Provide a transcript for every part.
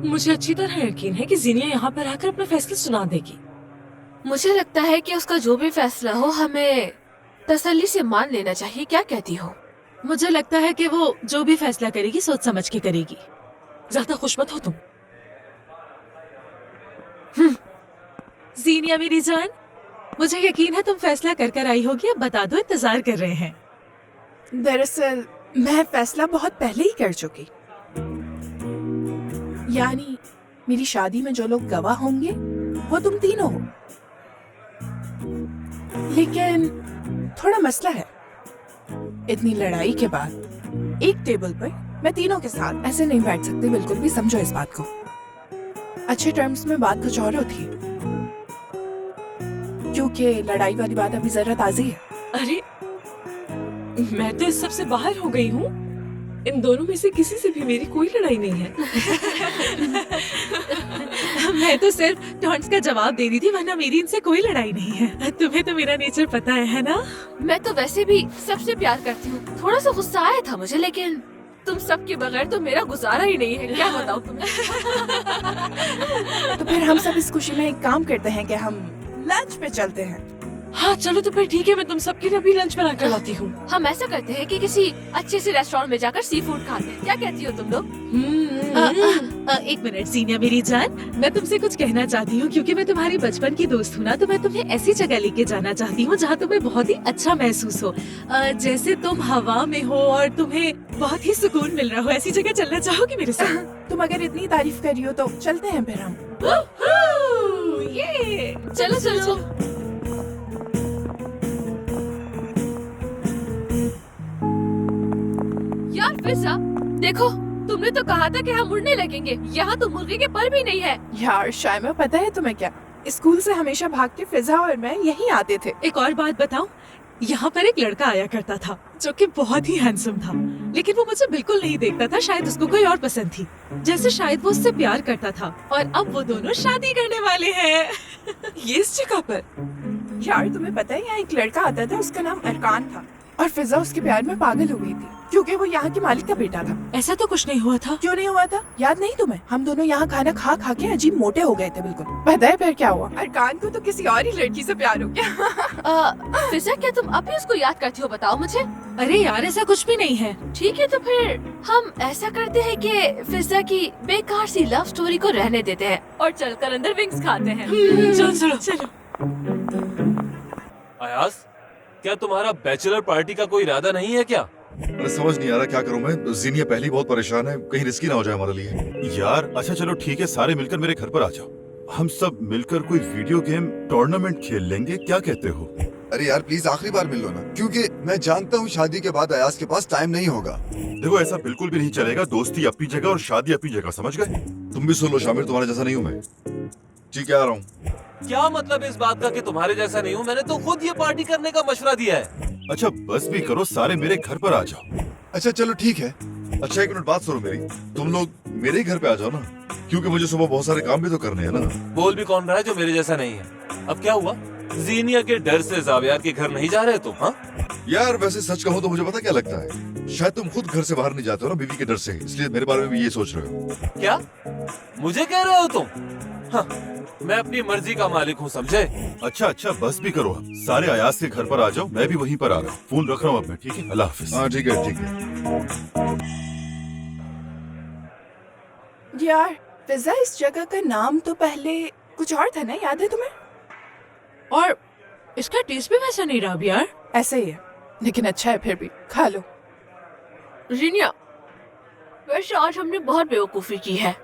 मुझे अच्छी तरह यकीन है कि जीनिया यहाँ पर आकर अपना फैसला सुना देगी। मुझे लगता है कि उसका जो भी फैसला हो हमें तसल्ली से मान लेना चाहिए। क्या कहती हो? मुझे लगता है कि वो जो भी फैसला करेगी सोच समझ के करेगी। ज्यादा खुश मत हो तुम। जीनिया मेरी जान, मुझे यकीन है तुम फैसला कर कर आई होगी। अब बता दो, इंतजार कर रहे हैं। दरअसल मैं फैसला बहुत पहले ही कर चुकी। यानी मेरी शादी में जो लोग गवाह होंगे वो तुम तीनों हो। लेकिन थोड़ा मसला है। इतनी लड़ाई के बाद एक टेबल पर मैं तीनों के साथ ऐसे नहीं बैठ सकती। बिल्कुल भी समझो इस बात को। अच्छे टर्म्स में बात कुछ और होती है, क्योंकि लड़ाई वाली बात अभी जरा ताज़ी है। अरे मैं तो इस सब से बाहर हो गई हूँ। इन दोनों में से किसी से भी मेरी कोई लड़ाई नहीं है। मैं तो सिर्फ टॉन्ट्स का जवाब दे रही थी, वरना मेरी इनसे कोई लड़ाई नहीं है। तुम्हें तो मेरा नेचर पता है ना? मैं तो वैसे भी सबसे प्यार करती हूँ। थोड़ा सा गुस्सा आया था मुझे, लेकिन तुम सब के बगैर तो मेरा गुजारा ही नहीं है। क्या बताऊँ तुम्हें? तो फिर हम सब इस खुशी में एक काम करते हैं कि हम लंच पे चलते हैं। हाँ चलो तो फिर ठीक है, मैं तुम सबके लिए अभी लंच बना कर लाती हूँ। हम ऐसा करते हैं कि किसी अच्छे से रेस्टोरेंट में जाकर सी फूड खाते हैं। क्या कहती हो तुम लोग? एक मिनट सीनिया मेरी जान, मैं तुमसे कुछ कहना चाहती हूँ। क्योंकि मैं तुम्हारी बचपन की दोस्त हूँ ना, तो मैं तुम्हें ऐसी जगह लेके जाना चाहती हूँ जहाँ तुम्हें बहुत ही अच्छा महसूस हो। जैसे तुम हवा में हो और तुम्हें बहुत ही सुकून मिल रहा हो। ऐसी जगह चलना चाहोगी मेरे साथ? तुम अगर इतनी तारीफ कर रही हो तो चलते हैं फिर हम। ये चलो चलो। यार फिजा, देखो तुमने तो कहा था कि हम उड़ने लगेंगे। यहाँ तो मुर्गे के पर भी नहीं है। यार शायमा, पता है तुम्हें क्या, स्कूल से हमेशा भाग के फिजा और मैं यहीं आते थे। एक और बात बताऊं, यहाँ पर एक लड़का आया करता था जो कि बहुत ही हैंडसम था, लेकिन वो मुझे बिल्कुल नहीं देखता था। शायद उसको कोई और पसंद थी, जैसे शायद वो उससे प्यार करता था। और अब वो दोनों शादी करने वाले हैं। ये इस जगह पर। यार तुम्हें पता है, यहाँ एक लड़का आता था, उसका नाम अरकान था, और फिजा उसके प्यार में पागल हो गई थी क्योंकि वो यहाँ के मालिक का बेटा था। ऐसा तो कुछ नहीं हुआ था। क्यों नहीं हुआ था? याद नहीं तुम्हें? हम दोनों यहाँ खाना खा खा के अजीब मोटे हो गए थे बिल्कुल। पता है फिर क्या हुआ? अरकान को तो किसी और ही लड़की से प्यार हो गया। फिजा, क्या तुम अभी उसको याद करती हो? बताओ मुझे। अरे यार ऐसा कुछ भी नहीं है। ठीक है, तो फिर हम ऐसा करते हैं कि फिजा की बेकार सी लव स्टोरी को रहने देते हैं और चलकर अंदर विंग्स खाते हैं। चलो चलो चलो। अयाज, क्या तुम्हारा बैचलर पार्टी का कोई इरादा नहीं है क्या? अरे समझ नहीं आ रहा क्या करूं मैं। जीनिया पहली बहुत परेशान है, कहीं रिस्की ना हो जाए हमारे लिए। यार अच्छा चलो ठीक है, सारे मिलकर मेरे घर पर आ जाओ। हम सब मिलकर कोई वीडियो गेम टूर्नामेंट खेल लेंगे, क्या कहते हो? अरे यार प्लीज आखिरी बार मिल लो ना, क्योंकि मैं जानता हूँ शादी के बाद अयाज के पास टाइम नहीं होगा। देखो ऐसा बिल्कुल भी नहीं चलेगा। दोस्ती अपनी जगह और शादी अपनी जगह, समझ गए? तुम भी सुन लो शामिर, तुम्हारे जैसा नहीं हूँ मैं। ठीक है, आ रहा हूँ। क्या मतलब इस बात का कि तुम्हारे जैसा नहीं हूँ? मैंने तो खुद ये पार्टी करने का मशवरा दिया है। अच्छा बस भी करो, सारे मेरे घर पर आ जाओ। अच्छा चलो ठीक है। अच्छा एक मिनट बात सुनो मेरी, तुम लोग मेरे ही घर पे आ जाओ ना, क्योंकि मुझे सुबह बहुत सारे काम भी तो करने हैं ना। बोल भी कौन रहा है जो मेरे जैसा नहीं है? अब क्या हुआ? जीनिया के डर से जावियार के घर नहीं जा रहे तुम? हाँ यार वैसे सच कहूँ तो मुझे पता क्या लगता है, शायद तुम खुद घर से बाहर नहीं जाते हो ना बीवी के डर से, इसलिए मेरे बारे में भी ये सोच रहे हो। क्या मुझे कह रहे हो तुम? हाँ, मैं अपनी मर्जी का मालिक हूँ, समझे? अच्छा अच्छा बस भी करो, सारे अयाज के घर पर आ जाओ। मैं भी वहीं पर आ रहा हूँ। फोन रख रहा हूँ अब मैं, ठीक है? अल्लाह हाफिज। हाँ ठीक है ठीक है। यार फिजा, इस जगह का नाम तो पहले कुछ और था ना, याद है तुम्हें? और इसका टेस्ट भी वैसा नहीं रहा अब यार। ऐसा ही है, लेकिन अच्छा है फिर भी। खा लो। जीनिया, वैसे आज हमने बहुत बेवकूफी की है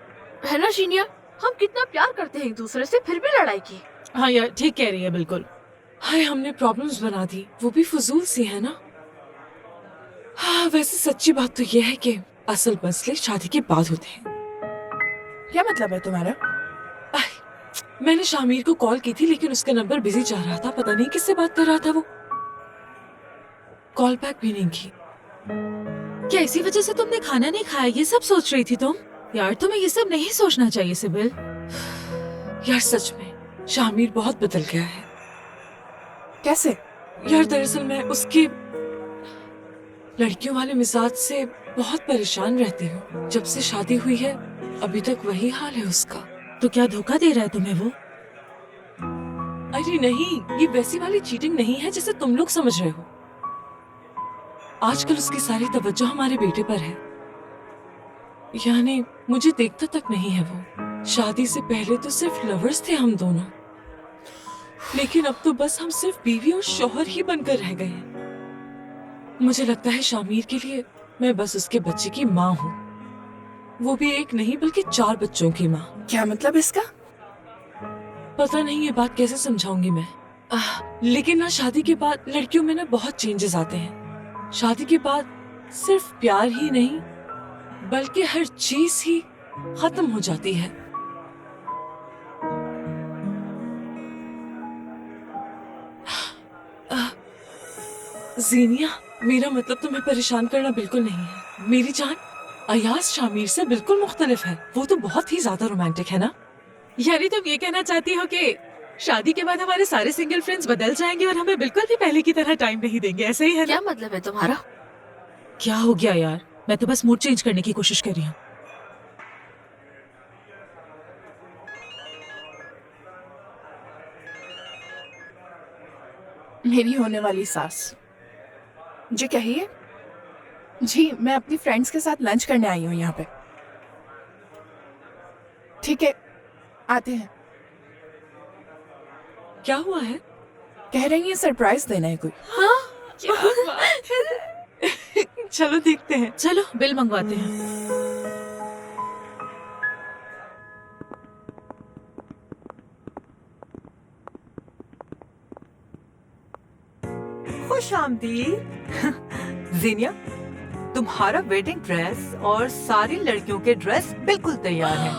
ना जीनिया? हम कितना प्यार करते हैं एक दूसरे से, फिर भी लड़ाई की। हाँ यार ठीक कह रही है बिल्कुल। हाय हमने प्रॉब्लम्स बना दी, वो भी फजूल सी है ना। हाँ वैसे सच्ची बात तो ये है कि असल मसले शादी के बाद होते हैं। क्या मतलब है तुम्हारा? मैंने शामिर को कॉल की थी, लेकिन उसका नंबर बिजी जा रहा था। पता नहीं किससे बात कर रहा था वो। कॉल बैक भी नहीं की। क्या इसी वजह से तुमने खाना नहीं खाया, ये सब सोच रही थी तुम? यार तुम्हें ये सब नहीं सोचना चाहिए सिबिल। यार सच में शामिर बहुत बदल गया है। कैसे? यार दरअसल मैं उसके लड़कियों वाले मिजाज से बहुत परेशान रहती हूँ। जब से शादी हुई है अभी तक वही हाल है उसका। तो क्या धोखा दे रहा है तुम्हें वो? अरे नहीं, ये वैसी वाली चीटिंग नहीं है जिसे तुम लोग समझ रहे हो। आजकल उसकी सारी तवज्जो हमारे बेटे पर है। यानी मुझे देखता तक नहीं है वो। शादी से पहले तो सिर्फ लवर्स थे हम दोनों, लेकिन अब तो बस हम सिर्फ बीवी और शौहर ही बनकर रह गए हैं। मुझे लगता है शामिर के लिए मैं बस उसके बच्चे की माँ हूँ, वो भी एक नहीं बल्कि 4 बच्चों की माँ। क्या मतलब इसका? पता नहीं ये बात कैसे समझाऊंगी मैं। लेकिन ना शादी के बाद लड़कियों में ना बहुत चेंजेस आते हैं। शादी के बाद सिर्फ प्यार ही नहीं बल्कि हर चीज ही खत्म हो जाती है। जीनिया, मेरा मतलब तुम्हें परेशान करना बिल्कुल नहीं है मेरी जान। अयाज शामिर से बिल्कुल मुख्तलिफ है। वो तो बहुत ही ज्यादा रोमांटिक है ना। यानी तुम ये कहना चाहती हो कि शादी के बाद हमारे सारे सिंगल फ्रेंड्स बदल जाएंगे और हमें बिल्कुल भी पहले की तरह टाइम नहीं देंगे, ऐसे ही है ना? क्या मतलब है तुम्हारा? क्या हो गया यार, मैं तो बस मूड चेंज करने की कोशिश कर रही हूँ। मेरी होने वाली सास। जी कहिए। जी मैं अपनी फ्रेंड्स के साथ लंच करने आई हूँ यहाँ पे। ठीक है, आते हैं। क्या हुआ है? कह रही है सरप्राइज देना है कोई। क्या बात है? चलो देखते हैं। चलो बिल मंगवाते हैं। खुश आमदीद। जीनिया, तुम्हारा वेडिंग ड्रेस और सारी लड़कियों के ड्रेस बिल्कुल तैयार हैं।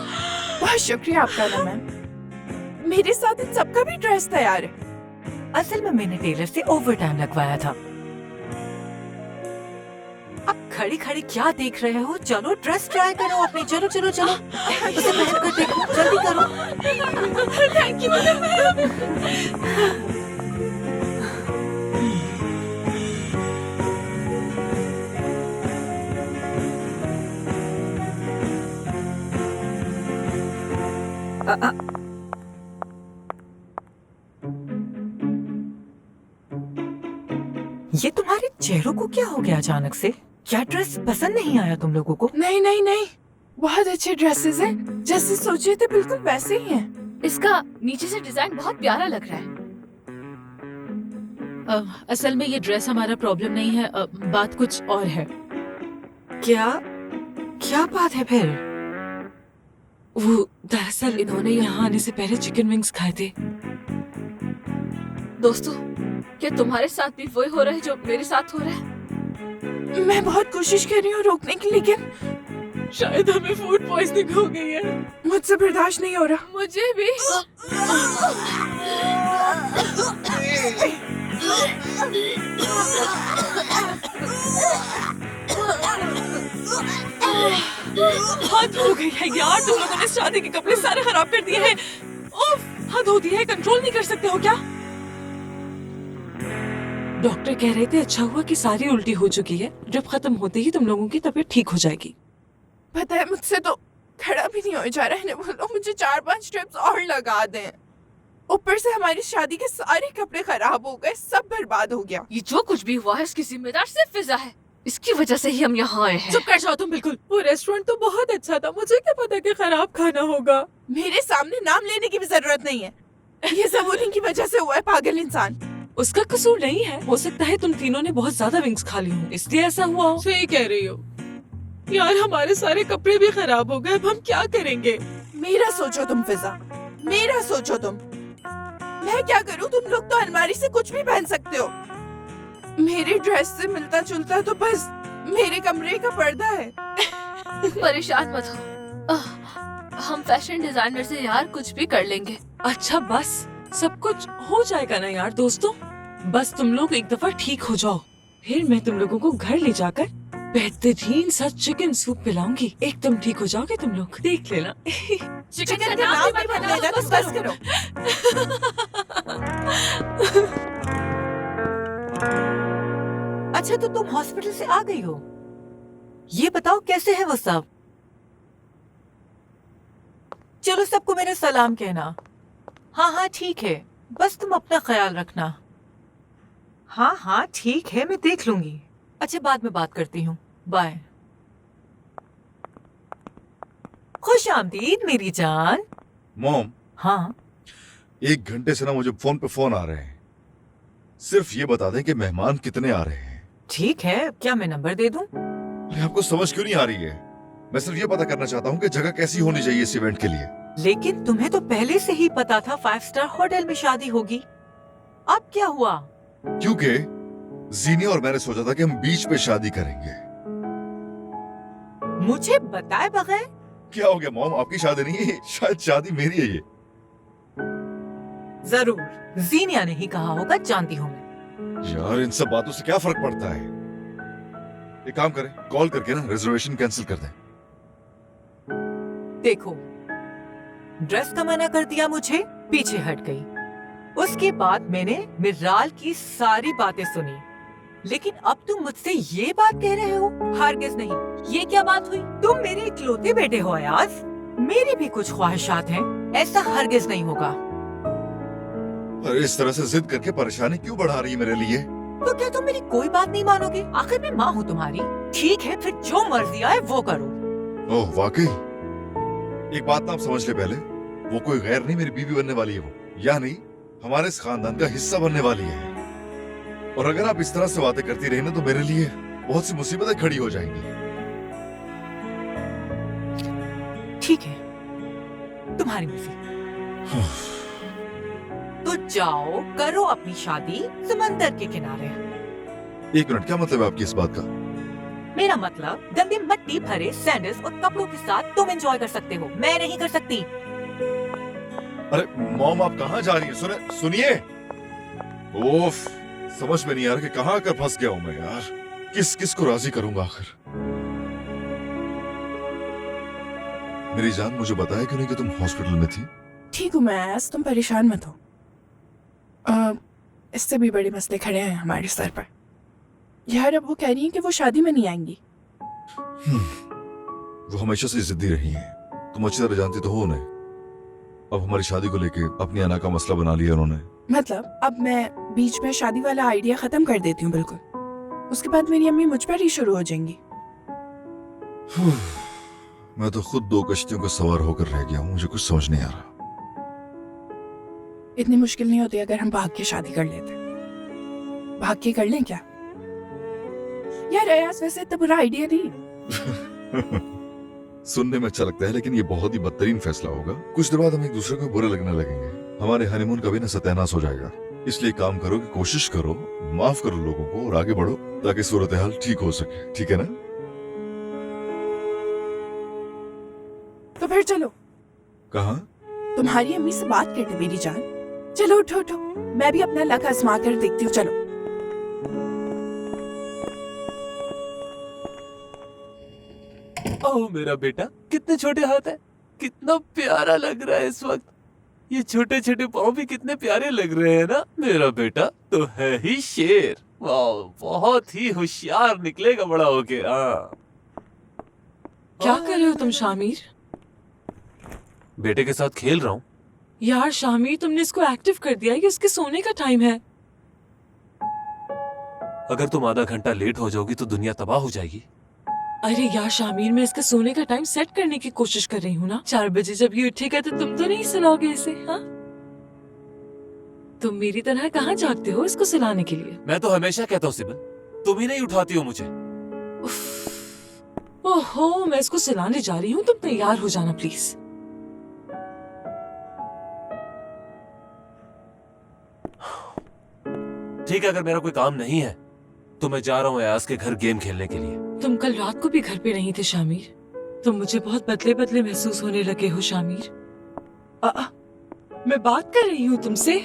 बहुत शुक्रिया आपका ना मैम। मेरे साथ इन सबका भी ड्रेस तैयार है। असल में मैंने टेलर से ओवर टाइम लगवाया था। अब खड़ी खड़ी क्या देख रहे हो? चलो ड्रेस ट्राई करो अपनी। चलो चलो चलो, उसे पहन कर देखो, जल्दी करो। Thank you ma'am. ये तुम्हारे चेहरों को क्या हो गया अचानक से? क्या ड्रेस पसंद नहीं आया तुम लोगों को? नहीं नहीं नहीं, बहुत अच्छे ड्रेसेस हैं, जैसे सोचे थे बिल्कुल वैसे ही हैं। इसका नीचे से डिजाइन बहुत प्यारा लग रहा है। असल में ये ड्रेस हमारा प्रॉब्लम नहीं है, बात कुछ और है। क्या क्या बात है फिर? वो दरअसल इन्होंने यहाँ आने से पहले चिकन विंग्स खाए थे। दोस्तों, क्या तुम्हारे साथ भी वही हो रहा है जो मेरे साथ हो रहा है? मैं बहुत कोशिश कर रही हूँ रोकने की, लेकिन शायद हमें फूड पॉइजनिंग हो गई है। मुझसे बर्दाश्त नहीं हो रहा। मुझे भी। हद हो गई है यार, तुम लोगों ने शादी के कपड़े सारे खराब कर दिए हैं। उफ, हद होती है, कंट्रोल नहीं कर सकते हो क्या? डॉक्टर कह रहे थे अच्छा हुआ कि सारी उल्टी हो चुकी है, ड्रिप खत्म होते ही तुम लोगों की तबीयत ठीक हो जाएगी। पता है मुझसे तो खड़ा भी नहीं हो जा रहा है। बोलो मुझे 4-5 स्ट्रिप्स और लगा दें। ऊपर से हमारी शादी के सारे कपड़े खराब हो गए, सब बर्बाद हो गया। ये जो कुछ भी हुआ है इसकी जिम्मेदार सिर्फ फिजा है। इसकी वजह से ही हम यहाँ आए हैं। चुप कर जाओ तुम बिल्कुल। वो रेस्टोरेंट तो बहुत अच्छा था, मुझे क्या पता कि खराब खाना होगा। मेरे सामने नाम लेने की भी जरूरत नहीं है। ये सब उन्हीं की वजह से हुआ है, पागल इंसान। उसका कसूर नहीं है, हो सकता है तुम तीनों ने बहुत ज्यादा विंग्स खा ली हो इसलिए ऐसा हुआ हो। सही कह रही हो यार, हमारे सारे कपड़े भी खराब हो गए, अब हम क्या करेंगे? मेरा सोचो तुम फिजा, मेरा सोचो तुम। मैं क्या करूं? तुम लोग तो अलमारी से कुछ भी पहन सकते हो। मेरे ड्रेस से मिलता जुलता तो बस मेरे कमरे का पर्दा है। परेशान मत हो, हम फैशन डिजाइनर से यार कुछ भी कर लेंगे। अच्छा बस, सब कुछ हो जाएगा ना यार दोस्तों। बस तुम लोग एक दफा ठीक हो जाओ, फिर मैं तुम लोगों को घर ले जाकर बेहतरीन सा चिकन सूप पिलाऊंगी। एकदम ठीक हो जाओगे तुम लोग, देख लेना। चिकन का नाम भी मत लेना, तुम बस करो। अच्छा तो तुम हॉस्पिटल से आ गई हो, ये बताओ कैसे है वो सब? चलो सबको मेरा सलाम कहना। हाँ हाँ ठीक है, बस तुम अपना ख्याल रखना। हाँ हाँ ठीक है, मैं देख लूंगी। अच्छा बाद में बात करती हूँ, बाय। खुश आमदीद मेरी जान। मॉम, हाँ 1 घंटे से ना मुझे फोन पे फोन आ रहे हैं। सिर्फ ये बता दें कि मेहमान कितने आ रहे हैं। ठीक है, क्या मैं नंबर दे दूं? अरे आपको समझ क्यों नहीं आ रही है? मैं सिर्फ ये पता करना चाहता हूँ कि जगह कैसी होनी चाहिए इस इवेंट के लिए। लेकिन तुम्हें तो पहले से ही पता था 5 स्टार होटल में शादी होगी। अब क्या हुआ? क्योंकि जीनिया और मैंने सोचा था कि हम बीच पे शादी करेंगे। मुझे बताए बगैर? क्या हो गया मॉम, आपकी शादी नहीं है, शायद शादी मेरी है ये। जरूर, जीनिया ने ही कहा होगा, जानती हूँ मैं। यार इन सब बातों से क्या फर्क पड़ता है? एक काम करें, कॉल करके ना रिजर्वेशन कैंसिल कर दें। देखो, ड्रेस का मना कर दिया मुझे, पीछे हट गई। उसके बाद मैंने मिराल की सारी बातें सुनी, लेकिन अब तुम मुझसे ये बात कह रहे हो? हरगिज नहीं। ये क्या बात हुई? तुम मेरे इकलौते बेटे हो अयाज, मेरी भी कुछ ख्वाहिशात हैं, ऐसा हरगिज नहीं होगा। अरे इस तरह से जिद करके परेशानी क्यों बढ़ा रही है मेरे लिए? तो क्या तुम मेरी कोई बात नहीं मानोगे? आखिर मैं माँ हूँ तुम्हारी। ठीक है, फिर जो मर्जी आए वो करो। ओह वाकई? एक बात ना आप समझ ले पहले, वो कोई गैर नहीं, मेरी बीवी बनने वाली है वो, यानी हमारे इस खानदान का हिस्सा बनने वाली है। और अगर आप इस तरह से बातें करती रही ना तो मेरे लिए बहुत सी मुसीबतें खड़ी हो जाएंगी। ठीक है, तुम्हारी मर्जी। तो जाओ करो अपनी शादी समंदर के किनारे। 1 मिनट, क्या मतलब है आपकी इस बात का? मेरा मतलब गंदे मट्टी भरे सैंडल्स और कपड़ों के साथ तुम एंजॉय कर सकते हो, मैं नहीं कर सकती। अरे मॉम, आप कहाँ जा रही हैं? सुनिए। ओफ, समझ में नहीं आ रहा कि कहाँ आकर फंस गया हूँ मैं यार। किस को राजी करूंगा आखिर? मेरी जान, मुझे बताया क्यों नहीं कि तुम हॉस्पिटल में थी? ठीक हूँ मैं अयाज, तुम परेशान मत हो। इससे भी बड़े मसले खड़े हैं हमारे सर पर। यार अब वो कह रही हैं कि वो शादी में नहीं आएंगी। वो हमेशा से जिद्दी रही हैं, तुम अच्छी तरह जानती तो हो उन्हें। अब हमारी शादी को लेके अपनी अना का मसला बना लिया उन्होंने। मतलब अब मैं बीच में शादी वाला आइडिया खत्म कर देती हूँ बिल्कुल, उसके बाद मेरी अम्मी मुझ पर ही शुरू हो जाएंगी। मैं तो खुद 2 कश्तियों का सवार होकर रह गया हूँ, मुझे कुछ समझ नहीं आ रहा। इतनी मुश्किल नहीं होती अगर हम भाग के शादी कर लेते। भाग के कर लें क्या? यार अयाज वैसे इतना बुरा आइडिया नहीं। सुनने में अच्छा लगता है, लेकिन ये बहुत ही बदतरीन फैसला होगा। कुछ देर बाद हम एक दूसरे को बुरे लगने लगेंगे, हमारे हनीमून का भी ना सत्यानाश हो जाएगा। इसलिए काम करो कि कोशिश करो, माफ करो लोगों को और आगे बढ़ो ताकि सूरत हाल ठीक हो सके। ठीक है ना? तो फिर चलो। कहाँ? तुम्हारी अम्मी से बात करते मेरी जान। चलो उठो उठो, मैं भी अपना लक आजमा कर देखती हूँ। चलो। ओह मेरा बेटा, कितने छोटे हाथ है, कितना प्यारा लग रहा है इस वक्त। ये छोटे छोटे पाँव भी कितने प्यारे लग रहे हैं ना। मेरा बेटा तो है ही शेर। वाह, बहुत ही होशियार निकलेगा बड़ा होके। हाँ। क्या कर रहे हो तुम शामिर? बेटे के साथ खेल रहा हूँ। यार शामिर, तुमने इसको एक्टिव कर दिया, ये उसके सोने का टाइम है। अगर तुम आधा घंटा लेट हो जाओगी तो दुनिया तबाह हो जाएगी। अरे यार शामिर, मैं इसके सोने का टाइम सेट करने की कोशिश कर रही हूँ ना। 4 बजे जब ये उठेगा तो तुम तो नहीं सुलाओगे इसे? हाँ, तुम मेरी तरह कहाँ जागते हो इसको सुलाने के लिए? मैं तो हमेशा कहता हूँ सिबल, तुम ही नहीं उठाती हो मुझे। ओहो, मैं इसको सुलाने जा रही हूँ, तुम तैयार हो जाना प्लीज। ठीक है, अगर मेरा कोई काम नहीं है तो मैं जा रहा हूँ अयाज के घर गेम खेलने के लिए। तुम कल रात को भी घर पे नहीं थे शामिर। तुम मुझे बहुत बदले बदले महसूस होने लगे हो शामिर। मैं बात कर रही हूँ तुमसे।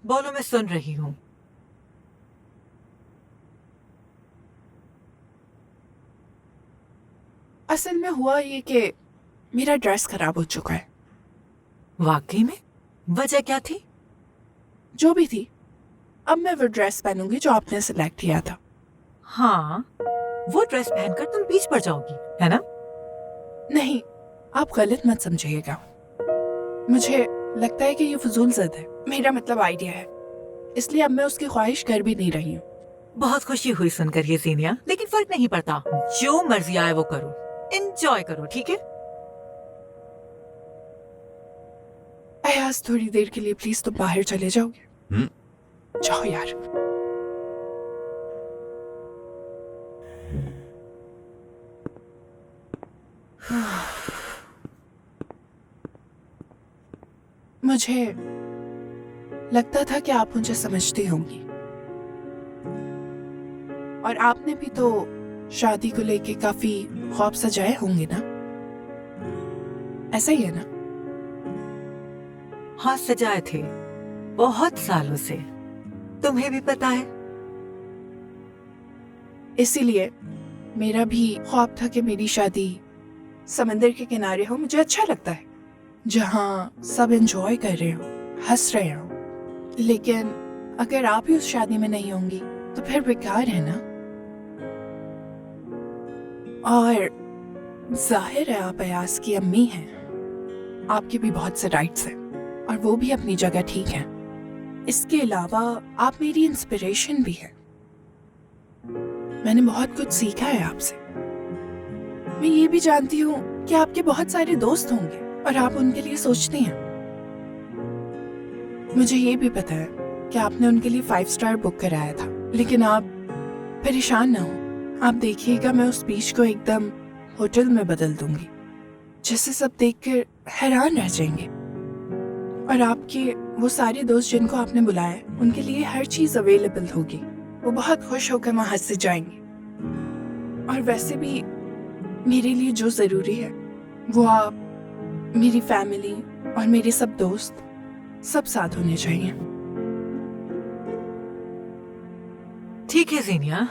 बोलो, मैं सुन रही हूँ। असल में हुआ ये कि मेरा ड्रेस खराब हो चुका है। वाकई में? वजह क्या थी? जो भी थी, अब मैं वो ड्रेस पहनूंगी जो आपने सिलेक्ट किया था। हाँ, वो ड्रेस पहनकर तुम बीच पर जाओगी, है ना? नहीं, आप गलत मत समझिएगा। मुझे लगता है कि ये फजूल ज़द है। मेरा मतलब आइडिया है, इसलिए अब मैं उसकी ख्वाहिश कर भी नहीं रही हूँ। बहुत खुशी हुई सुनकर ये ज़ीनिया, लेकिन फर्क नहीं पड़ता। जो मर्जी आए वो करो, एंजॉय करो, ठीक है? अयाज, थोड़ी देर के लिए प्लीज तुम बाहर चले जाओगे? जाओ यार। मुझे लगता था कि आप मुझे समझती होंगी, और आपने भी तो शादी को लेके काफी ख्वाब सजाए होंगे ना? ऐसा ही है ना? हाँ, सजाए थे बहुत सालों से, तुम्हें भी पता है। इसीलिए मेरा भी ख्वाब था कि मेरी शादी समंदर के किनारे हो। मुझे अच्छा लगता है जहाँ सब एंजॉय कर रहे हो, हंस रहे हो। लेकिन अगर आप ही उस शादी में नहीं होंगी तो फिर बेकार है ना। और जाहिर है आप अयाज की अम्मी हैं, आपके भी बहुत से राइट्स हैं और वो भी अपनी जगह ठीक है। इसके अलावा आप मेरी इंस्पिरेशन भी है। मैंने बहुत कुछ सीखा है आपसे। मैं ये भी जानती हूँ कि आपके बहुत सारे दोस्त होंगे और आप उनके लिए सोचती हैं। मुझे ये भी पता है कि आपने उनके लिए 5 स्टार बुक कराया था, लेकिन आप परेशान ना हो। आप देखिएगा, मैं उस बीच को एकदम होटल में बदल दूंगी, जिसे सब देखकर हैरान रह जाएंगे। और आपके वो सारे दोस्त जिनको आपने बुलाया, उनके लिए हर चीज अवेलेबल होगी। वो बहुत खुश होकर वहां हंस से जाएंगे। और वैसे भी मेरे लिए जो जरूरी है वो आप, मेरी फैमिली और मेरे सब दोस्त सब साथ होने चाहिए। ठीक है ज़ीनिया,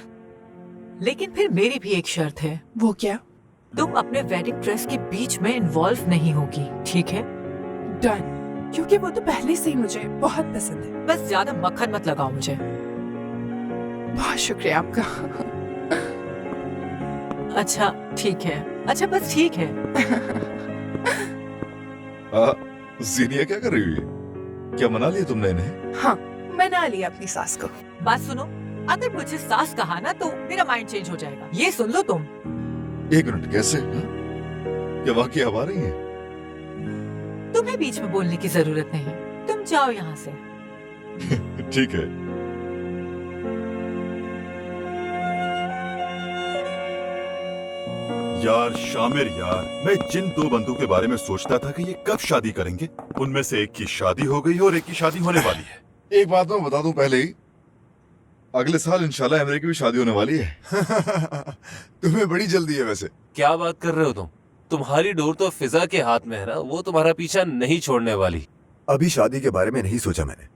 लेकिन फिर मेरी भी एक शर्त है। वो क्या? तुम अपने वेडिंग ड्रेस के बीच में इन्वॉल्व नहीं होगी, ठीक है? डन, क्योंकि वो तो पहले से ही मुझे बहुत पसंद है। बस ज्यादा मक्खन मत लगाओ मुझे। बहुत शुक्रिया आपका। अच्छा ठीक है, अच्छा बस ठीक है। जीनिया क्या कर रही है? क्या मना लिया तुमने इन्हें? हाँ, मना लिया अपनी सास को। बात सुनो, अगर मुझे सास कहा ना तो मेरा माइंड चेंज हो जाएगा। ये सुन लो तुम। 1 मिनट, कैसे? हाँ? क्या वाकई अब आ रही है? तुम्हें बीच में बोलने की जरूरत नहीं, तुम जाओ यहाँ से। ठीक है। यार शामिर यार, मैं जिन 2 बंदों के बारे में सोचता था कि ये कब शादी करेंगे, उनमें से एक की शादी हो गई और एक की शादी होने वाली है। एक बात मैं बता दूं पहले ही, अगले साल इंशाल्लाह एमरे की भी शादी होने वाली है। तुम्हें बड़ी जल्दी है वैसे। क्या बात कर रहे हो तुम? तुम्हारी डोर तो फिजा के हाथ में है ना, वो तुम्हारा पीछा नहीं छोड़ने वाली। अभी शादी के बारे में नहीं सोचा मैंने।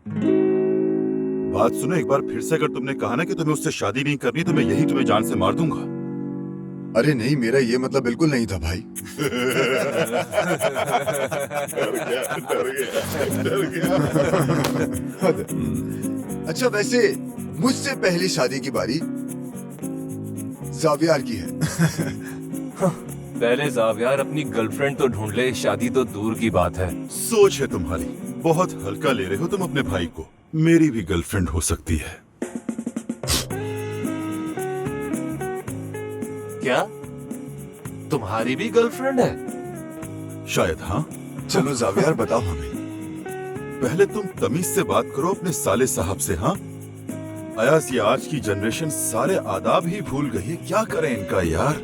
बात सुनो, एक बार फिर से अगर तुमने कहा ना कि तुम्हें उससे शादी नहीं करनी तो मैं यही तुम्हें जान से मार दूंगा। अरे नहीं, मेरा ये मतलब बिल्कुल नहीं था भाई। डर गया। अच्छा वैसे मुझसे पहली शादी की बारी जावियार की है। पहले जावियार अपनी गर्लफ्रेंड तो ढूंढ ले, शादी तो दूर की बात है। सोच है तुम्हारी, बहुत हल्का ले रहे हो तुम अपने भाई को। मेरी भी गर्लफ्रेंड हो सकती है। क्या तुम्हारी भी गर्लफ्रेंड है? शायद हाँ। चलो जावियार बताओ हमें। पहले तुम तमीज से बात करो अपने साले साहब से। हाँ अयाज, ये आज की जनरेशन सारे आदाब ही भूल गई है, क्या करें इनका यार।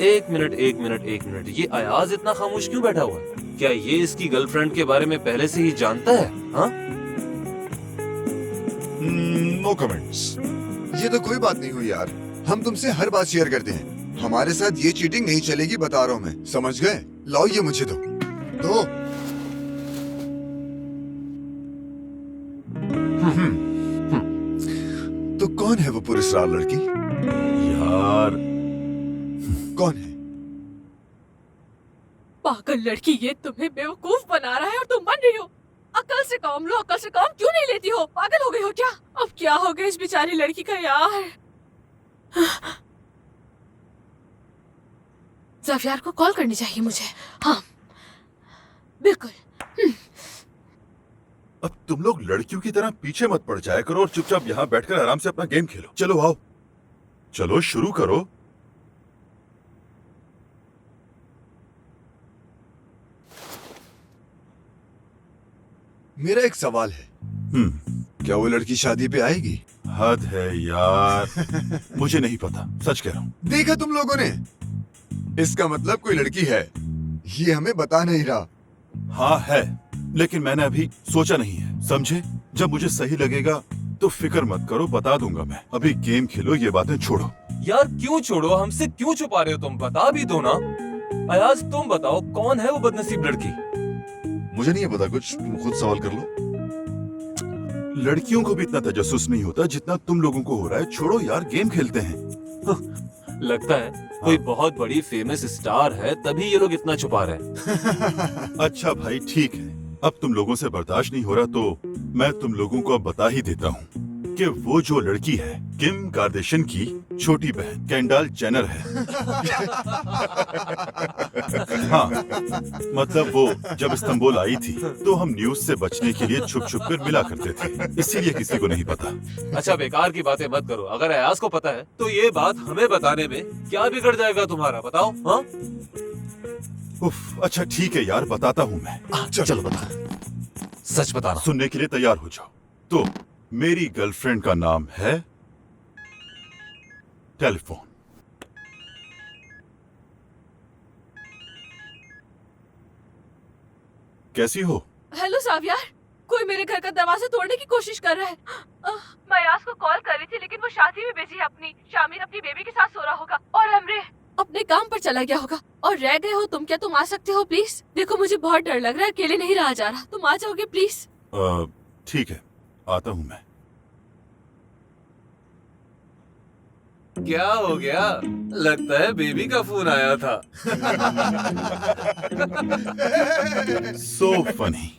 एक मिनट, ये अयाज इतना खामोश क्यों बैठा हुआ है? क्या ये इसकी गर्लफ्रेंड के बारे में पहले से ही जानता है? हाँ? No comments. ये तो कोई बात नहीं हुई यार, हम तुमसे हर बात शेयर करते हैं। हमारे साथ ये चीटिंग नहीं चलेगी, बता रहा हूँ मैं, समझ गए? लाओ ये मुझे दो। तो कौन है वो पुरस्कार लड़की? यार कौन है? पागल लड़की, ये तुम्हें बेवकूफ बना रहा है और तुम मान रही हो। अकल से काम लो, अक्ल से काम क्यों नहीं लेती हो? पागल हो गई हो क्या? अब क्या हो गया इस बेचारी लड़की का यार? ज़फियार को कॉल करनी चाहिए मुझे। हाँ बिल्कुल। अब तुम लोग लड़कियों की तरह पीछे मत पड़ जाया करो और चुपचाप यहाँ बैठकर आराम से अपना गेम खेलो। चलो आओ, चलो शुरू करो। मेरा एक सवाल है, क्या वो लड़की शादी पे आएगी? हद है यार। मुझे नहीं पता, सच कह रहा हूँ। देखा तुम लोगों ने, इसका मतलब कोई लड़की है, ये हमें बता नहीं रहा। हाँ है, लेकिन मैंने अभी सोचा नहीं है, समझे? जब मुझे सही लगेगा तो फिक्र मत करो, बता दूंगा मैं। अभी गेम खेलो, ये बातें छोड़ो। यार क्यों छोड़ो, हमसे क्यों छुपा रहे हो तुम? बता भी दो ना। अयाज तुम बताओ, कौन है वो बदनसीब लड़की? मुझे नहीं पता कुछ, तुम खुद सवाल कर लो। लड़कियों को भी इतना तजस्सुस नहीं होता जितना तुम लोगों को हो रहा है। छोड़ो यार, गेम खेलते हैं। लगता है कोई बहुत बड़ी फेमस स्टार है, तभी ये लोग इतना छुपा रहे हैं। अच्छा भाई ठीक है, अब तुम लोगों से बर्दाश्त नहीं हो रहा तो मैं तुम लोगों को अब बता ही देता हूँ कि वो जो लड़की है किम कार्दाशियन की छोटी बहन केंडल जेनर है। हाँ, मतलब वो जब इस्तांबुल आई थी तो हम न्यूज से बचने के लिए छुप छुप कर मिला करते थे, इसीलिए किसी को नहीं पता। अच्छा बेकार की बातें मत करो, अगर अयाज को पता है तो ये बात हमें बताने में क्या बिगड़ जाएगा तुम्हारा, बताओ। हाँ उफ, अच्छा ठीक है यार, बताता हूँ मैं। चलो बता, सच बताना। सुनने के लिए तैयार हो जाओ। तो मेरी गर्लफ्रेंड का नाम है टेलीफोन। कैसी हो? हेलो सावियार, कोई मेरे घर का दरवाजा तोड़ने की कोशिश कर रहा है। मैं अयाज को कॉल कर रही थी लेकिन वो शादी में बिजी है अपनी। शामिर अपनी बेबी के साथ सो रहा होगा और हमरे अपने काम पर चला गया होगा और रह गए हो तुम। क्या तुम आ सकते हो प्लीज? देखो मुझे बहुत डर लग रहा है, अकेले नहीं रहा जा रहा, तुम आ जाओगे प्लीज? ठीक है, आता हूँ मैं। क्या हो गया? लगता है बेबी का फोन आया था। So funny.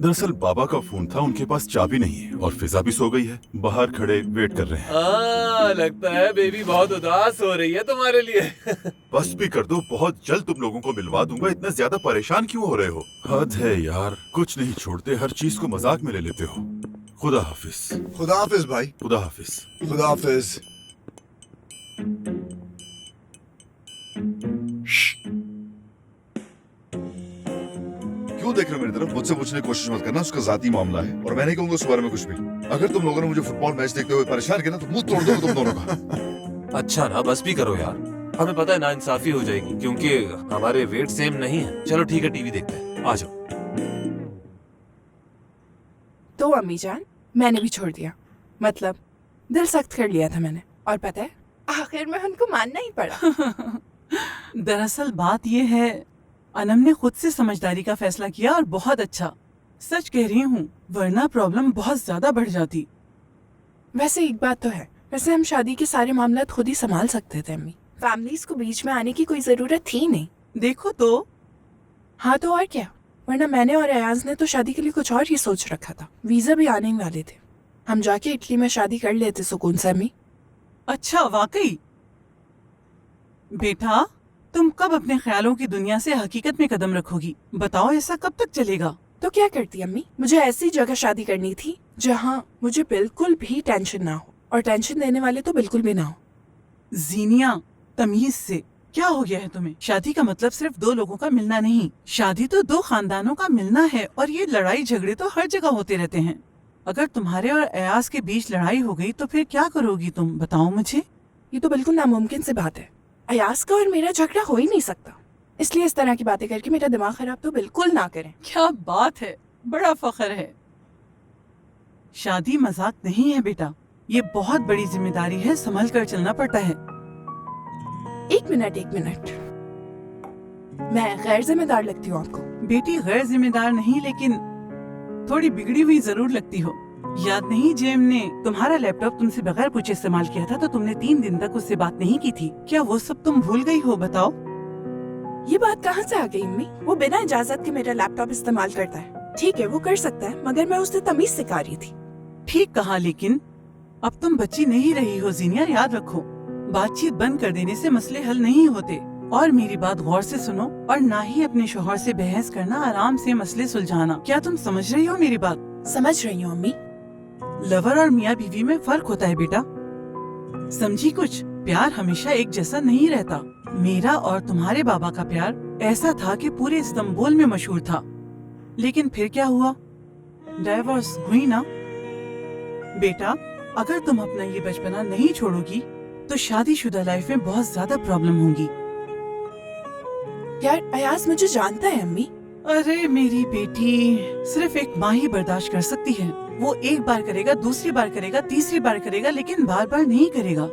दरअसल बाबा का फोन था, उनके पास चाबी नहीं है और फिजा भी सो गई है, बाहर खड़े वेट कर रहे हैं। लगता है बेबी बहुत उदास हो रही है तुम्हारे लिए। बस भी कर दो, बहुत जल्द तुम लोगों को मिलवा दूंगा। इतना ज्यादा परेशान क्यों हो रहे हो? हद है यार, कुछ नहीं छोड़ते, हर चीज को मजाक में ले लेते हो। खुदा हाफिज। खुदा हाफिज भाई। खुदा हाफिज। खुदा हाफिज। क्यों देख रहे हो मेरी तरफ? मुझसे पूछने की कोशिश मत करना, उसका जाती मामला है और मैं नहीं कहूंगा उस बारे में कुछ भी। अगर तुम लोगों ने मुझे फुटबॉल मैच देखते हुए परेशान किया ना तो मुंह तोड़ दूंगा तुम दोनों का। अच्छा ना, बस भी करो यार, हमें पता है नाइंसाफी हो जाएगी क्योंकि हमारे वेट सेम नहीं है। चलो ठीक है, टीवी देखते हैं, आ जाओ। तो अम्मी जान, मैंने भी छोड़ दिया, मतलब दिल सख्त कर लिया था मैंने, और पता है आखिर में उनको मानना ही पड़ा। दरअसल बात ये है, अनम ने खुद से समझदारी का फैसला किया और बहुत अच्छा। सच कह रही हूँ, वरना प्रॉब्लम बहुत ज्यादा बढ़ जाती। वैसे एक बात तो है, वैसे हम शादी के सारे मामला खुद ही संभाल सकते थे अम्मी, फैमिलीज को बीच में आने की कोई जरूरत थी नहीं। देखो तो। हाँ तो और क्या, वरना मैंने और अयाज ने तो शादी के लिए कुछ और ही सोच रखा था। वीजा भी आने ही वाले थे, हम जाके इटली में शादी कर लेते सुकून से अम्मी। अच्छा वाकई? बेटा तुम कब अपने ख्यालों की दुनिया से हकीकत में कदम रखोगी? बताओ ऐसा कब तक चलेगा? तो क्या करती अम्मी, मुझे ऐसी जगह शादी करनी थी जहाँ मुझे बिल्कुल भी टेंशन ना हो, और टेंशन देने वाले तो बिल्कुल भी ना हो। जीनिया, तमीज से, क्या हो गया है तुम्हें? शादी का मतलब सिर्फ दो लोगों का मिलना नहीं, शादी तो दो खानदानों का मिलना है। और ये लड़ाई झगड़े तो हर जगह होते रहते हैं। अगर तुम्हारे और अयाज के बीच लड़ाई हो गई तो फिर क्या करोगी तुम, बताओ मुझे। ये तो बिल्कुल नामुमकिन सी बात है, अयाज का और मेरा झगड़ा हो ही नहीं सकता, इसलिए इस तरह की बातें करके मेरा दिमाग खराब तो बिल्कुल ना करें। क्या बात है, बड़ा फख्र है। शादी मजाक नहीं है बेटा, ये बहुत बड़ी जिम्मेदारी है, संभल कर चलना पड़ता है। एक मिनट, मैं गैर जिम्मेदार लगती हूँ आपको? बेटी गैर जिम्मेदार नहीं, लेकिन थोड़ी बिगड़ी हुई जरूर लगती हो। याद नहीं जेम ने तुम्हारा लैपटॉप तुमसे बगैर पूछे इस्तेमाल किया था तो तुमने 3 दिन तक उससे बात नहीं की थी? क्या वो सब तुम भूल गई हो? बताओ। ये बात कहाँ से आ गई अम्मी? वो बिना इजाजत के मेरा लैपटॉप इस्तेमाल करता है, ठीक है, वो कर सकता है, मगर मैं उसे तमीज सिखा रही थी। ठीक कहा, लेकिन अब तुम बच्ची नहीं रही हो जीनिया, याद रखो। बातचीत बंद कर देने से मसले हल नहीं होते। और मेरी बात गौर से सुनो और ना ही अपने शौहर से बहस करना, आराम से मसले सुलझाना। क्या तुम समझ रही हो मेरी बात? समझ रही हूँ अम्मी। लवर और मियाँ बीवी में फर्क होता है बेटा, समझी कुछ? प्यार हमेशा एक जैसा नहीं रहता। मेरा और तुम्हारे बाबा का प्यार ऐसा था कि पूरे इस्तांबुल में मशहूर था, लेकिन फिर क्या हुआ? डाइवोर्स हुई ना। बेटा, अगर तुम अपना ये बचपना नहीं छोड़ोगी तो शादीशुदा लाइफ में बहुत ज्यादा प्रॉब्लम होंगी। यार अयाज मुझे जानता है अम्मी। अरे मेरी बेटी, सिर्फ एक माँ ही बर्दाश्त कर सकती है। वो एक बार करेगा, दूसरी बार करेगा, तीसरी बार करेगा, लेकिन बार बार नहीं करेगा।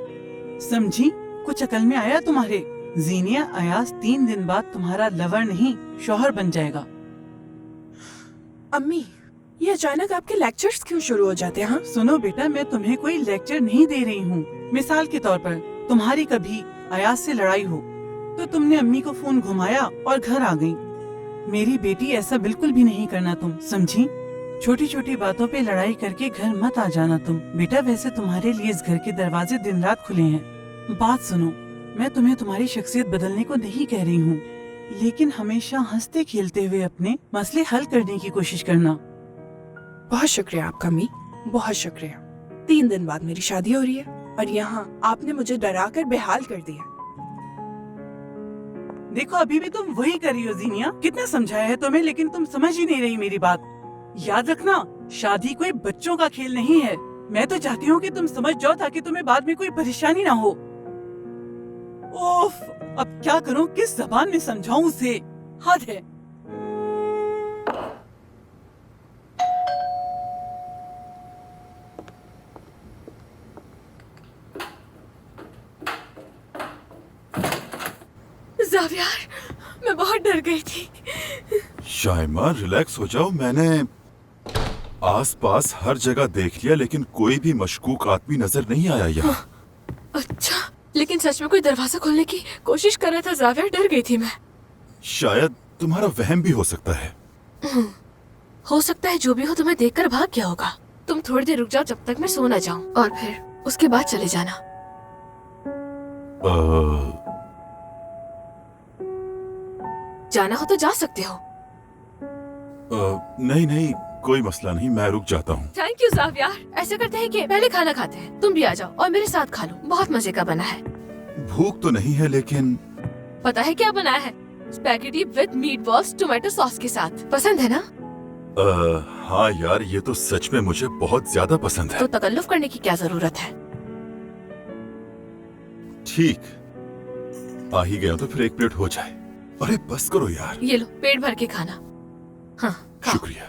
समझी? कुछ अकल में आया तुम्हारे? जीनिया, अयाज 3 दिन बाद तुम्हारा लवर नहीं शौहर बन जाएगा। अम्मी, ये अचानक आपके लेक्चर्स क्यों शुरू हो जाते हैं? हाँ? सुनो बेटा, मैं तुम्हें कोई लेक्चर नहीं दे रही हूँ। मिसाल के तौर पर तुम्हारी कभी अयाज से लड़ाई हो तो तुमने अम्मी को फोन घुमाया और घर आ गई। मेरी बेटी, ऐसा बिल्कुल भी नहीं करना तुम, समझी? छोटी छोटी बातों पे लड़ाई करके घर मत आ जाना तुम। बेटा, वैसे तुम्हारे लिए इस घर के दरवाजे दिन रात खुले हैं। बात सुनो, मैं तुम्हें तुम्हारी शख्सियत बदलने को नहीं कह रही हूँ, लेकिन हमेशा हंसते खेलते हुए अपने मसले हल करने की कोशिश करना। बहुत शुक्रिया आपका अम्मी, बहुत शुक्रिया। 3 दिन बाद मेरी शादी हो रही है और यहाँ आपने मुझे डरा कर बेहाल कर दिया। देखो, अभी भी तुम वही कर रही हो जीनिया। कितना समझाया है तुम्हें, लेकिन तुम समझ ही नहीं रही मेरी बात। याद रखना, शादी कोई बच्चों का खेल नहीं है। मैं तो चाहती हूँ कि तुम समझ जाओ ताकि तुम्हें बाद में कोई परेशानी ना हो। ओफ, अब क्या करूँ, किस जबान में समझाऊं उसे? हद है। जावियार, मैं बहुत डर गई थी। शाइमा, रिलैक्स हो जाओ। मैंने आसपास हर जगह देख लिया, लेकिन कोई भी मशकूक आदमी नजर नहीं आया यहाँ। अच्छा, लेकिन सच में कोई दरवाजा खोलने की कोशिश कर रहा था जावियार, डर गई थी मैं। शायद तुम्हारा वहम भी हो सकता है। हो सकता है जो भी हो तुम्हें देखकर भाग गया होगा। तुम थोड़ी देर रुक जाओ जब तक मैं सो ना जाऊं, और फिर उसके बाद चले जाना। जाना हो तो जा सकते हो। नहीं नहीं, कोई मसला नहीं, मैं रुक जाता हूँ। Thank you Zaviyar. ऐसा करते हैं कि पहले खाना खाते हैं, तुम भी आ जाओ और मेरे साथ खा लो, बहुत मजे का बना है। भूख तो नहीं है, लेकिन पता है क्या बनाया है? Spaghetti with meat balls tomato sauce के साथ। पसंद है ना? हाँ यार, ये तो सच में मुझे बहुत ज्यादा पसंद है। तो तकल्लुफ करने की क्या जरूरत है? ठीक, आ ही गया तो फिर एक प्लेट हो जाए। अरे बस करो यार। ये लो, पेट भर के खाना। हाँ, खाओ। शुक्रिया।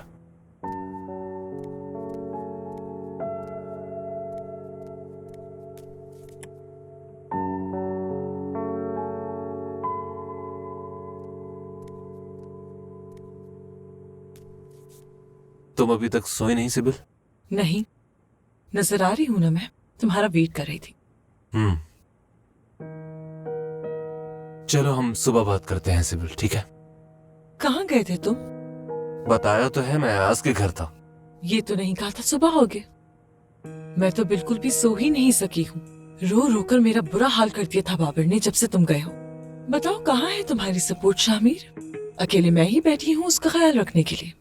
तुम अभी तक सोई नहीं सिबिल? नहीं, नजर आ रही हूँ ना, मैं तुम्हारा वेट कर रही थी। चलो हम सुबह बात करते हैं सिबिल, ठीक है? कहाँ गए थे तुम? बताया तो है, मैं अयाज के घर था। ये तो नहीं कहा था सुबह हो गए। मैं तो बिल्कुल भी सो ही नहीं सकी हूँ। रो रो कर मेरा बुरा हाल कर दिया था बाबर ने जब से तुम गए हो। बताओ, कहाँ है तुम्हारी सपोर्ट शामिर? अकेले मैं ही बैठी हूँ उसका ख्याल रखने के लिए।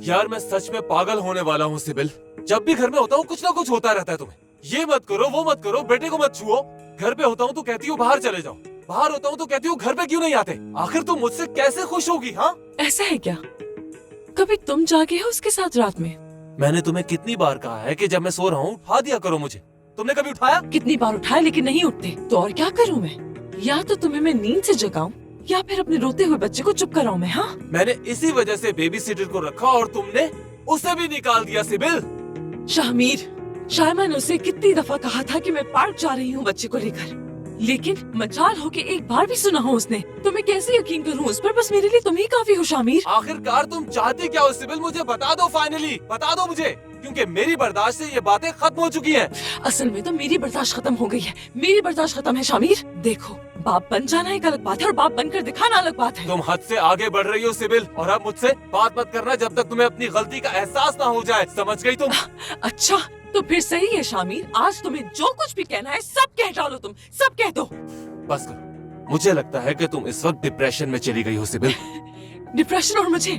यार मैं सच में पागल होने वाला हूँ सिबिल। जब भी घर में होता हूँ कुछ ना कुछ होता रहता है तुम्हें। ये मत करो, वो मत करो, बेटे को मत छुओ। घर पे होता हूँ तो कहती हूँ बाहर चले जाओ, बाहर होता हूँ तो कहती हूँ घर पे क्यों नहीं आते। आखिर तुम मुझसे कैसे खुश होगी? हाँ, ऐसा है क्या? कभी तुम जागे हो उसके साथ रात में? मैंने तुम्हें कितनी बार कहा है कि जब मैं सो रहा हूँ उठा दिया करो मुझे। तुमने कभी उठाया? कितनी बार उठाया लेकिन नहीं उठते। तो और क्या करूँ मैं? या तो तुम्हें मैं नींद से जगाऊं या फिर अपने रोते हुए बच्चे को चुप कराऊं मैं। हाँ, मैंने इसी वजह से बेबी सिटर को रखा और तुमने उसे भी निकाल दिया सिबिल। शामिर, शायमा ने उसे कितनी दफा कहा था कि मैं पार्क जा रही हूँ बच्चे को लेकर, लेकिन मजाल हो के एक बार भी सुना हो उसने। तो मैं कैसे यकीन करूँ उस पर? बस मेरे लिए तुम ही काफी हो शामिर। आखिरकार तुम चाहती क्या हो सिबिल? मुझे बता दो, फाइनली बता दो मुझे, क्योंकि मेरी बर्दाश्त से ये बातें खत्म हो चुकी हैं। असल में तो मेरी बर्दाश्त खत्म हो गई है। मेरी बर्दाश्त खत्म है शामिर। देखो, बाप बन जाना एक अलग बात है और बाप बनकर दिखाना अलग बात है। तुम हद से आगे बढ़ रही हो सिबिल, और अब मुझसे बात मत करना जब तक तुम्हें अपनी गलती का एहसास ना हो जाए, समझ गई तुम? अच्छा तो फिर सही है शामिर, आज तुम्हें जो कुछ भी कहना है सब कह डालो, तुम सब कह दो। बस कर, मुझे लगता है कि तुम इस वक्त डिप्रेशन में चली गई हो सिबिल। डिप्रेशन और मुझे?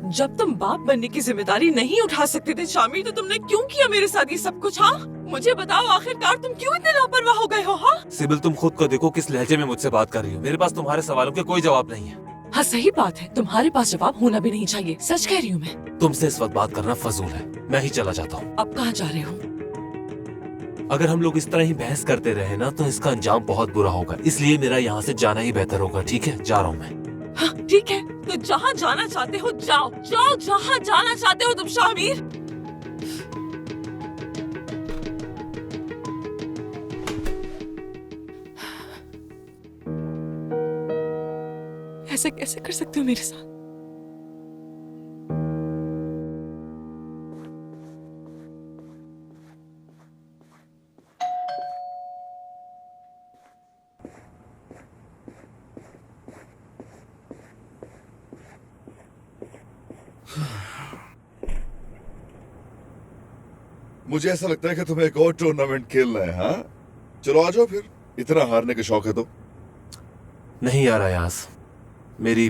जब तुम बाप बनने की जिम्मेदारी नहीं उठा सकते थे शामिर, तो तुमने क्यों किया मेरे साथ ये सब कुछ? हाँ मुझे बताओ, आखिरकार तुम क्यों इतने लापरवाह हो गए हो? हाँ सिबिल तुम खुद को देखो किस लहजे में मुझसे बात कर रही हो। मेरे पास तुम्हारे सवालों के कोई जवाब नहीं है। हाँ सही बात है, तुम्हारे पास जवाब होना भी नहीं चाहिए, सच कह रही हूँ मैं। तुमसे इस वक्त बात करना फजूल है, मैं ही चला जाता हूँ। अब कहाँ जा रहे हो? अगर हम लोग इस तरह ही बहस करते रहे ना तो इसका अंजाम बहुत बुरा होगा, इसलिए मेरा यहाँ से जाना ही बेहतर होगा। ठीक है, जा रहा हूँ मैं। हाँ ठीक है, तो जहाँ जाना चाहते हो जाओ, जाओ जहाँ जाना चाहते हो तुम शामिर। ऐसा कैसे कर सकते हो मेरे साथ? मुझे ऐसा लगता है कि तुम्हें एक और टूर्नामेंट खेलना है। हाँ चलो आ जाओ फिर, इतना हारने का शौक है तो। नहीं यार अयाज, मेरी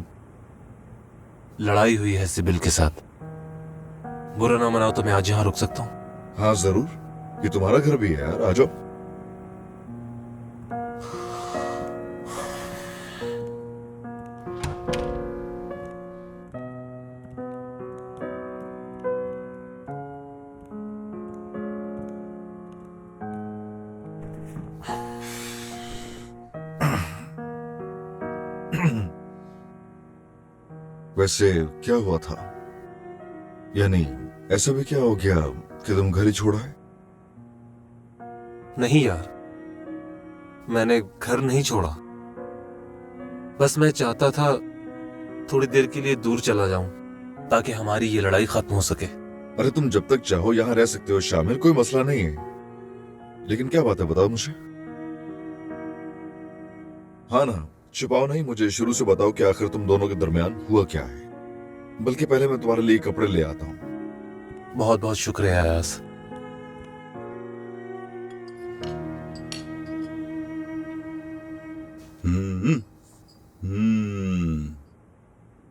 लड़ाई हुई है सिबिल के साथ। बुरा ना मनाओ तो मैं आज यहाँ रुक सकता हूँ? हाँ जरूर, ये तुम्हारा घर भी है यार, आ जाओ। वैसे क्या हुआ था? यानी ऐसा भी क्या हो गया कि तुम घर ही छोड़ा है? नहीं यार, मैंने घर नहीं छोड़ा, बस मैं चाहता था थोड़ी देर के लिए दूर चला जाऊं ताकि हमारी ये लड़ाई खत्म हो सके। अरे तुम जब तक चाहो यहाँ रह सकते हो शामिर, कोई मसला नहीं है। लेकिन क्या बात है बताओ मुझे। हाँ ना, छुपाओ नहीं, मुझे शुरू से बताओ कि आखिर तुम दोनों के दरमियान हुआ क्या है। बल्कि पहले मैं तुम्हारे लिए कपड़े ले आता हूँ। बहुत बहुत शुक्रिया अयाज।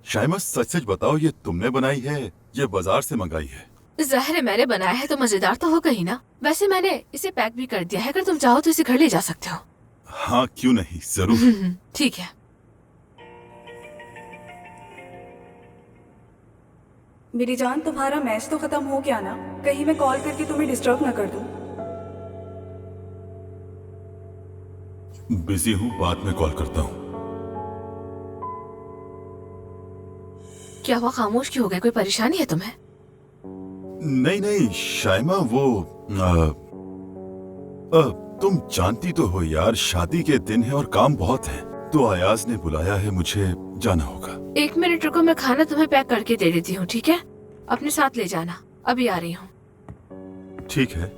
शाइमा सच सच बताओ, ये तुमने बनाई है ये बाजार से मंगाई है? ज़ाहिर है मैंने बनाया है तो मजेदार तो होगा ही ना। वैसे मैंने इसे पैक भी कर दिया है, अगर तुम चाहो तो इसे घर ले जा सकते हो। हाँ क्यों नहीं, जरूर। ठीक है। मेरी जान, तुम्हारा मैच तो खत्म हो गया ना? कहीं मैं कॉल करके तुम्हें डिस्टर्ब ना कर दूं? बिजी हूँ, बाद में कॉल करता हूँ। क्या हुआ, खामोश क्यों हो गए? कोई परेशानी है तुम्हें? नहीं नहीं शाइमा, वो तुम जानती तो हो यार, शादी के दिन है और काम बहुत है, तो अयाज ने बुलाया है, मुझे जाना होगा। 1 मिनट रुको, मैं खाना तुम्हें पैक करके दे देती हूँ, ठीक है? अपने साथ ले जाना, अभी आ रही हूँ। ठीक है।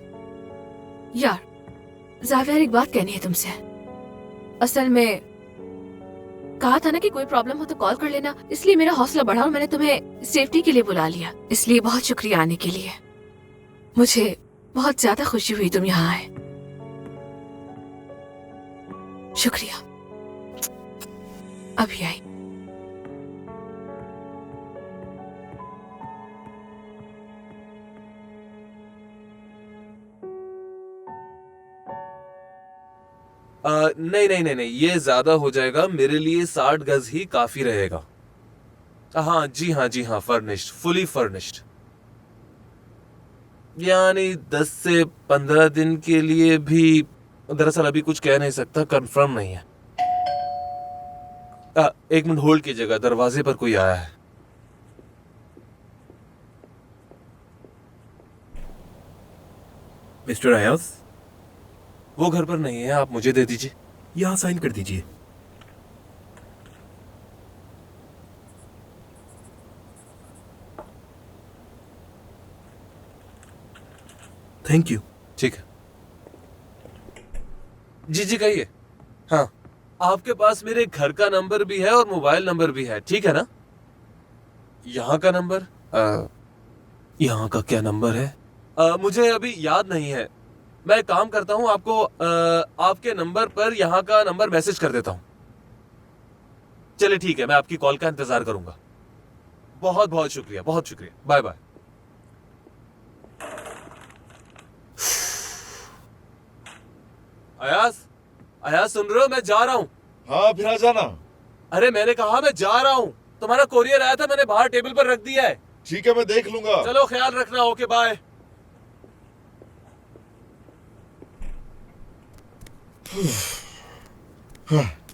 यार जावियर, एक बात कहनी है तुमसे। असल में कहा था ना कि कोई प्रॉब्लम हो तो कॉल कर लेना, इसलिए मेरा हौसला बढ़ा और मैंने तुम्हें सेफ्टी के लिए बुला लिया। इसलिए बहुत शुक्रिया आने के लिए। मुझे बहुत ज्यादा खुशी हुई तुम यहाँ आए। शुक्रिया। अभी आई। नहीं नहीं नहीं नहीं, ये ज्यादा हो जाएगा, मेरे लिए 60 गज ही काफी रहेगा। हाँ जी हाँ जी हाँ, फर्निश्ड, फुली फर्निश्ड। यानी 10 से 15 दिन के लिए भी। दरअसल अभी कुछ कह नहीं सकता, कंफर्म नहीं है। 1 मिनट होल्ड कीजिएगा, दरवाजे पर कोई आया है। मिस्टर अयाज, वो घर पर नहीं है, आप मुझे दे दीजिए। यहाँ साइन कर दीजिए। Thank you. ठीक है। जी जी कहिए। हाँ आपके पास मेरे घर का नंबर भी है और मोबाइल नंबर भी है, ठीक है ना? यहाँ का नंबर, यहाँ का क्या नंबर है? मुझे अभी याद नहीं है। मैं काम करता हूँ, आपको आपके नंबर पर यहाँ का नंबर मैसेज कर देता हूँ। चलिए ठीक है, मैं आपकी कॉल का इंतजार करूंगा। बहुत बहुत शुक्रिया, बहुत शुक्रिया। Bye bye. अयाज, अयाज सुन रहे हो? मैं जा रहा हूँ। हाँ फिर आ जाना। अरे मैंने कहा मैं जा रहा हूँ। तुम्हारा कोरियर आया था, मैंने बाहर टेबल पर रख दिया है। ठीक है मैं देख लूंगा। चलो ख्याल रखना। Okay bye.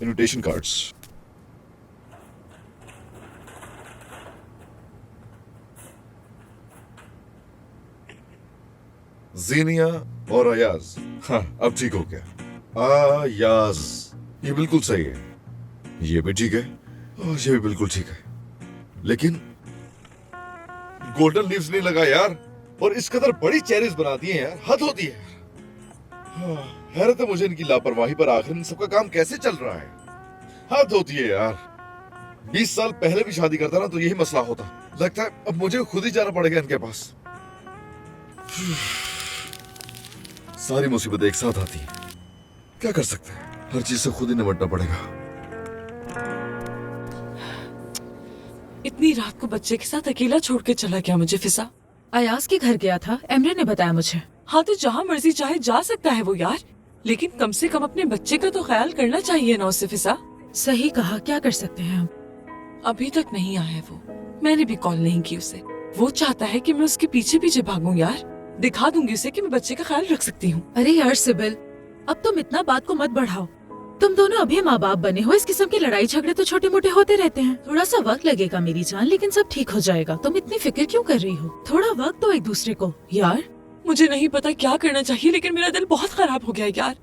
Invitation cards. Zeenia और अयाज। हाँ अब ठीक हो गया। अयाज, ये बिल्कुल सही है। ये भी ठीक है और ये भी बिल्कुल ठीक है, लेकिन गोल्डन लीव्स नहीं लगा यार, और इस कदर बड़ी चेरीज बना दी हैं यार, हद होती है। हैरत है मुझे इनकी लापरवाही पर। आखिर इन सबका काम कैसे चल रहा है? हद होती है यार। 20 साल पहले भी शादी करता ना तो यही मसला होता। लगता है अब मुझे खुद ही जाना पड़ेगा इनके पास। सारी मुसीबत एक साथ आती है, क्या कर सकते हैं? हर चीज से खुद ही निपटना पड़ेगा। इतनी रात को बच्चे के साथ अकेला छोड़ के चला गया मुझे फिजा। अयाज के घर गया था, एमरे ने बताया मुझे। हाँ तो जहाँ मर्जी चाहे जा सकता है वो यार, लेकिन कम से कम अपने बच्चे का तो ख्याल करना चाहिए ना उसे फिजा। सही कहा, क्या कर सकते हैं हम। अभी तक नहीं आया है वो, मैंने भी कॉल नहीं की उसे। वो चाहता है कि मैं उसके पीछे पीछे भागूं यार, दिखा दूंगी उसे कि मैं बच्चे का ख्याल रख सकती हूँ। अरे यार सिबिल, अब तुम इतना बात को मत बढ़ाओ। तुम दोनों अभी माँ बाप बने हो, इस किस्म की लड़ाई झगड़े तो छोटे मोटे होते रहते हैं। थोड़ा सा वक्त लगेगा मेरी जान, लेकिन सब ठीक हो जाएगा। तुम इतनी फिक्र क्यों कर रही हो? थोड़ा वक्त दो एक दूसरे को यार। मुझे नहीं पता क्या करना चाहिए, लेकिन मेरा दिल बहुत खराब हो गया यार।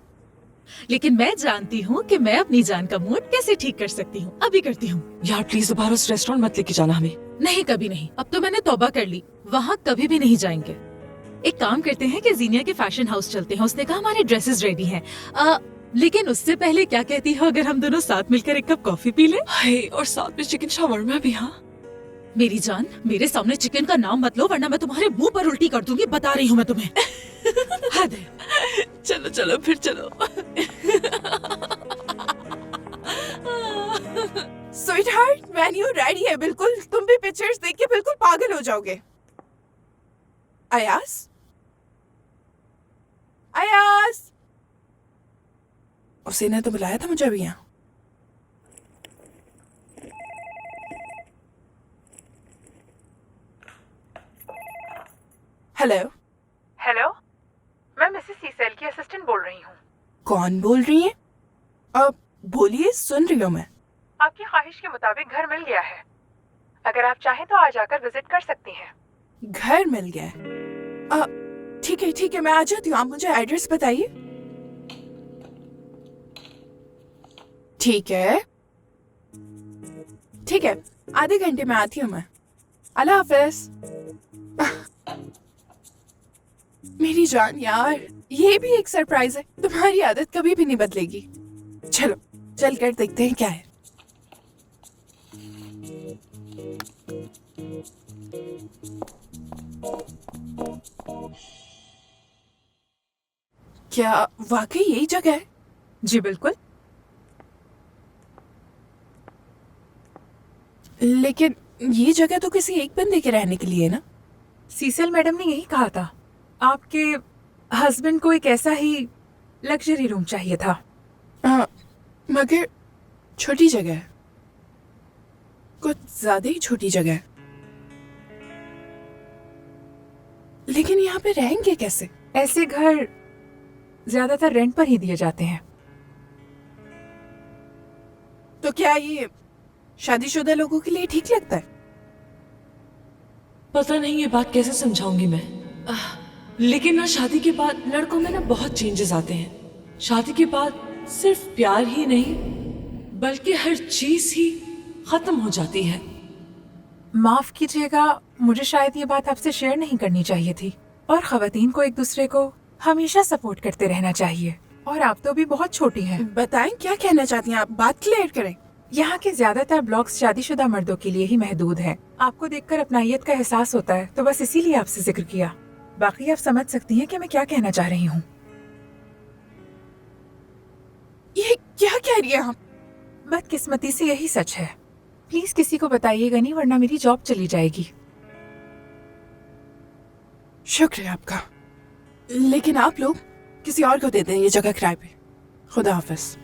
लेकिन मैं जानती हूँ कि मैं अपनी जान का मूड कैसे ठीक कर सकती हूँ। अभी करती हूँ। यार प्लीज दोबारा उस रेस्टोरेंट मत लेके जाना हमें। नहीं, कभी नहीं। अब तो मैंने तौबा कर ली, वहाँ कभी भी नहीं जाएंगे। एक काम करते हैं कि जीनिया के फैशन हाउस चलते हैं। उसने कहा हमारे ड्रेसेस रेडी हैं। लेकिन उससे पहले क्या कहती हो अगर हम दोनों साथ मिलकर एक कप कॉफी पी लें? हाय, और साथ में चिकन शावरमा भी। हाँ मेरी जान, मेरे सामने चिकन का नाम मत लो वरना मैं तुम्हारे मुंह पर उल्टी कर दूंगी। बता रही हूँ मैं तुम्हें। हद है। चलो चलो फिर चलो। स्वीटहार्ट, मेन्यू रेडी है बिल्कुल। तुम भी पिक्चर्स देख के बिल्कुल पागल हो जाओगे। अयाज, अयाज, उसी ने तो बुलाया था मुझे अभी यहाँ। हेलो। हेलो, मैं मिसेस सीसेल की असिस्टेंट बोल रही हूँ। कौन बोल रही है? अब बोलिए, सुन रही हूँ मैं। आपकी ख्वाहिश के मुताबिक घर मिल गया है। अगर आप चाहें तो आ जाकर विजिट कर सकती हैं। घर मिल गया है? ठीक है, मैं आ जाती हूँ। आप मुझे एड्रेस बताइए। ठीक है, आधे घंटे में आती हूँ मैं। अल्लाह हाफिज। मेरी जान यार, ये भी एक सरप्राइज है। तुम्हारी आदत कभी भी नहीं बदलेगी। चलो चल कर देखते हैं क्या है। क्या वाकई यही जगह है? जी बिल्कुल। लेकिन ये जगह तो किसी एक बंदे के रहने के लिए है ना? सीसेल मैडम ने यही कहा था। आपके हस्बैंड को एक ऐसा ही लग्जरी रूम चाहिए था। मगर छोटी जगह है, कुछ ज्यादा ही छोटी जगह है। लेकिन यहाँ पे रहेंगे कैसे? ऐसे घर ज्यादातर रेंट पर ही दिए जाते हैं। तो क्या ये शादीशुदा लोगों के लिए ठीक लगता है? पता नहीं ये बात कैसे समझाऊंगी मैं। लेकिन ना शादी के बाद लड़कों में ना बहुत चेंजेस आते हैं। शादी के बाद सिर्फ प्यार ही नहीं बल्कि हर चीज ही खत्म हो जाती है। माफ कीजिएगा, मुझे शायद ये बात आपसे शेयर नहीं करनी चाहिए थी। और खवातीन को एक दूसरे को हमेशा सपोर्ट करते रहना चाहिए। और आप तो भी बहुत छोटी हैं। बताएं क्या कहना चाहती हैं आप, बात क्लियर करें। यहाँ के ज्यादातर ब्लॉग्स शादीशुदा मर्दों के लिए ही महदूद हैं। आपको देखकर अपनाइयत का एहसास होता है, तो बस इसीलिए आपसे जिक्र किया। बाकी आप समझ सकती हैं कि मैं क्या कहना चाह रही हूँ। ये क्या कह रही हैं आप? बदकिस्मती से यही सच है। प्लीज किसी को बताइएगा नहीं, वरना मेरी जॉब चली जाएगी। शुक्रिया आपका, लेकिन आप लोग किसी और को दे दें ये जगह किराए पे। खुदा हाफिज।